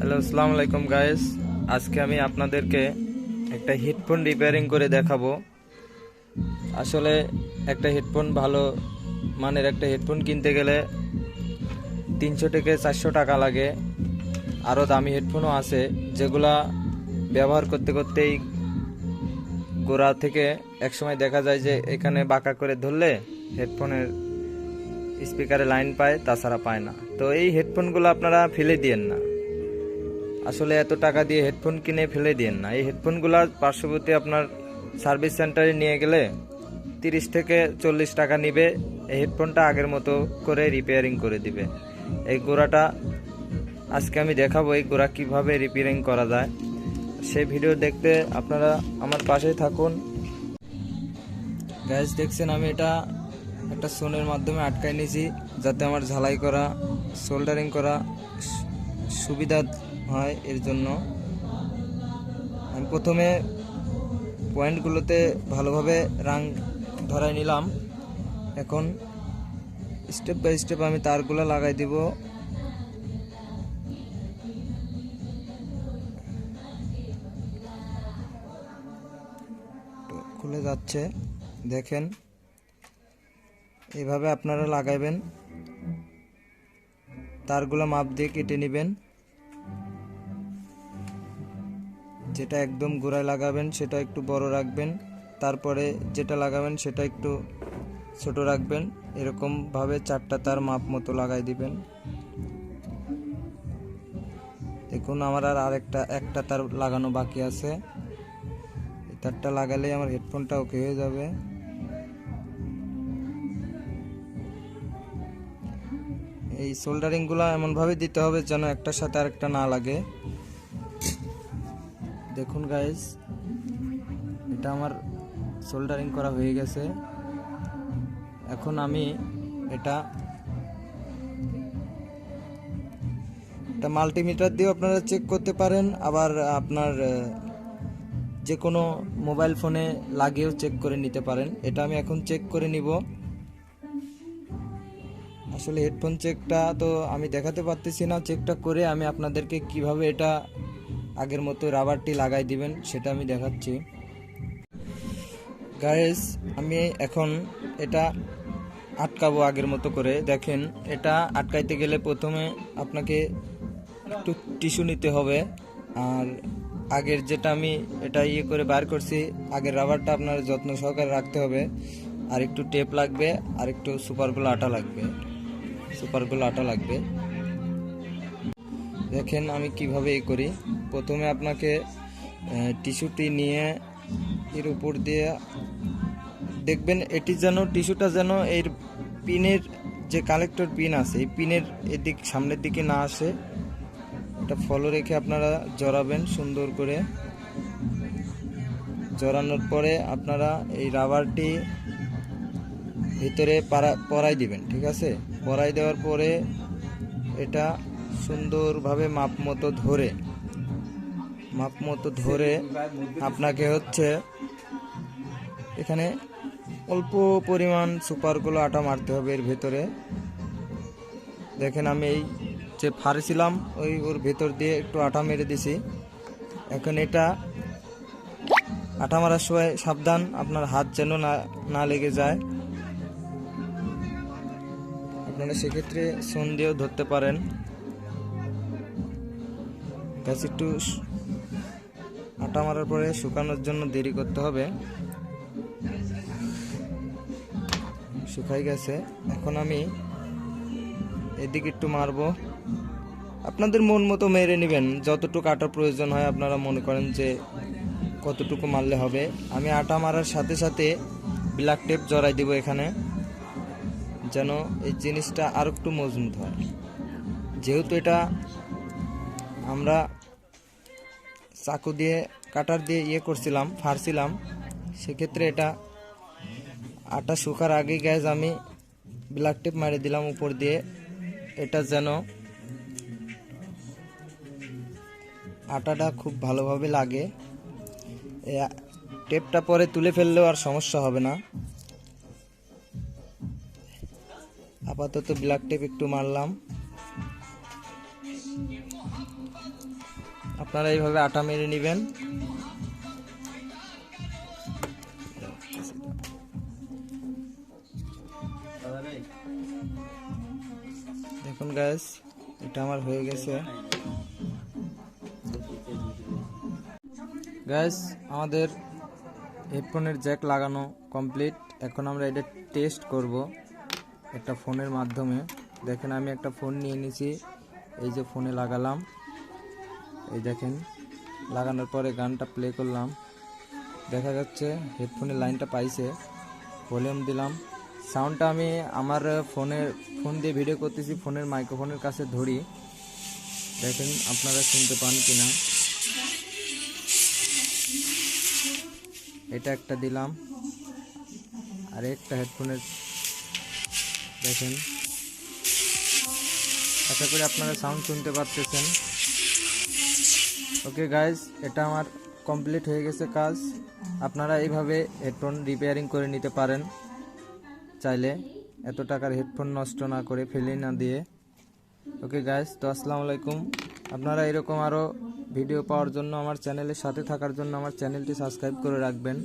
Hello, আসসালামু আলাইকুম guys. আজকে আমি আপনাদেরকে একটা হেডফোন রিপেয়ারিং করে দেখাবো। আসলে একটা হেডফোন ভালো মানের একটা হেডফোন কিনতে গেলে 300 থেকে 400 টাকা লাগে। আরও দামি হেডফোনও আছে যেগুলা ব্যবহার করতে করতেই গোড়া থেকে একসময় দেখা যায় যে এখানে বাঁকা করে ধরলে হেডফোনের স্পিকারে লাইন পায়, তাছাড়া পায় না। তো এই হেডফোনগুলো আপনারা ফেলে দিয়েন না। আসলে এত টাকা দিয়ে হেডফোন কিনে ফেলে দিয়েন না। এই হেডফোনগুলো পার্শ্ববর্তী আপনার সার্ভিস সেন্টারে নিয়ে গেলে 30 থেকে 40 টাকা নিবে। এই হেডফোনটা আগের মতো করে রিপেয়ারিং করে দিবে। এই গোড়াটা আজকে আমি দেখাবো এই গোড়া কীভাবে রিপেয়ারিং করা যায়। সেই ভিডিও দেখতে আপনারা আমার পাশেই থাকুন। গ্যাস দেখছেন, আমি এটা একটা সোনের মাধ্যমে আটকায় নিয়েছি যাতে আমার ঝালাই করা সোল্ডারিং করা সুবিধা হয়। এর জন্য আমি প্রথমে পয়েন্টগুলোতে ভালোভাবে রাং ধরাই নিলাম। এখন স্টেপ বাই স্টেপ আমি তারগুলো লাগাই দিব। খুলে যাচ্ছে, দেখেন। এভাবে আপনারা লাগাইবেন, তারগুলো মাপ দিয়ে কেটে নেবেন। যেটা একদম গোড়ায় লাগাবেন সেটা একটু বড় রাখবেন, তারপরে যেটা লাগাবেন সেটা একটু ছোট রাখবেন। এরকম ভাবে 4টা তার মাপ মতো লাগাই দিবেন। দেখুন, আমার আর একটা তার লাগানো বাকি আছে। এই তারটা লাগালেই আমার হেডফোনটা ওকে হয়ে যাবে। এই সোল্ডারিংগুলো এমনভাবে দিতে হবে যেন একটার সাথে আরেকটা না লাগে। দেখুন গাইস, এটা আমার সোল্ডারিং করা হয়ে গেছে। এখন আমি এটা মাল্টিমিটার দিয়ে আপনারা চেক করতে পারেন, আবার আপনার যে কোনো মোবাইল ফোনে লাগিয়েও চেক করে নিতে পারেন। এটা আমি এখন চেক করে নিব। আসলে হেডফোন চেকটা তো আমি দেখাতে পারতেছি না। চেকটা করে আমি আপনাদেরকে কিভাবে এটা আগের মতো রাবারটি লাগাই দিবেন সেটা আমি দেখাচ্ছি। গাইস, আমি এখন এটা আটকাবো আগের মতো করে। দেখেন, এটা আটকাইতে গেলে প্রথমে আপনাকে একটু টিস্যু নিতে হবে। আর আগের যেটা আমি এটা করে বার করছি, আগের রাবারটা আপনার যত্ন সহকারে রাখতে হবে। আর একটু টেপ লাগবে, আর একটু সুপারগুলো আটা লাগবে। দেখেন আমি কিভাবে করি। প্রথমে আপনাকে টিস্যুটি নিয়ে এর উপর দিয়ে দেখবেন এটি যেন টিস্যুটা যেন এর পিনের যে কালেক্টর পিন আছে এই পিনের এদিক সামনের দিকে না আসে। এটা ফলো রেখে আপনারা জড়াবেন সুন্দর করে। জড়ানোর পরে আপনারা এই রাবারটি ভিতরে পরাই দিবেন, ঠিক আছে? পরাই দেওয়ার পরে এটা সুন্দরভাবে মাপ মতো ধরে আপনাকে হচ্ছে এখানে অল্প পরিমাণ সুপারগুলো আটা মারতে হবে এর ভেতরে। দেখেন, আমি এই যে ফাড়ছিলাম ওর ভেতর দিয়ে একটু আটা মেরে দিছি। এখন এটা আটা মারার সময় সাবধান, আপনার হাত যেন না লেগে যায়। আপনারা সেক্ষেত্রে সোন দিয়েও ধরতে পারেন। গাছ একটু আটা মারার পরে শুকানোর জন্য দেরি করতে হবে। শুকাই গেছে। এখন আমি এদিকে একটু মারবো। আপনাদের মন মতো মেরে নেবেন, যতটুকু আটা প্রয়োজন হয় আপনারা মনে করেন যে কতটুকু মারলে হবে। আমি আটা মারার সাথে সাথে ব্ল্যাক টেপ জড়াই দিব এখানে, যেন এই জিনিসটা আর একটু মজবুত হয়। যেহেতু এটা আমরা চাকু দিয়ে কাটার দিয়ে করছিলাম, ফাড়ছিলাম, সেক্ষেত্রে এটা আটা শুকার আগে গ্যাস আমি ব্ল্যাক টেপ মারে দিলাম উপর দিয়ে। এটা যেন আটাটা খুব ভালোভাবে লাগে। টেপটা পরে তুলে ফেললেও আর সমস্যা হবে না। আপাতত ব্ল্যাক টেপ একটু মারলাম। আপনারা এইভাবে আটা মেরে নেবেন। দেখুন গাইস, এটা আমার হয়ে গেছে। গাইস, আমাদের হেডফোনের জ্যাক লাগানো কমপ্লিট। এখন আমরা এটা টেস্ট করব একটা ফোনের মাধ্যমে। দেখেন, আমি একটা ফোন নিয়ে নিয়েছি, এই যে ফোনে লাগালাম। এই দেখেন, লাগানোর পরে গানটা প্লে করলাম, দেখা যাচ্ছে হেডফোনের লাইনটা পাইছে। ভলিউম দিলাম, সাউন্ডটা আমি আমার ফোন দিয়ে ভিডিও করতেছি, ফোনের মাইক্রোফোনের কাছে ধরি। দেখেন আপনারা শুনতে পান কিনা। এটা একটা দিলাম, আর একটা হেডফোনের দেখেন। আশা করি আপনারা সাউন্ড শুনতে পাচ্ছেন। ওকে গাইজ, এটা আমার কমপ্লিট হয়ে গেছে কাজ। আপনারা এইভাবে হেডফোন রিপেয়ারিং করে নিতে পারেন চাইলে, এত টাকার হেডফোন নষ্ট না করে, ফেলে না দিয়ে। ওকে গাইজ, তো আসসালামু আলাইকুম। আপনারা এরকম আরও ভিডিও পাওয়ার জন্য, আমার চ্যানেলের সাথে থাকার জন্য আমার চ্যানেলটি সাবস্ক্রাইব করে রাখবেন।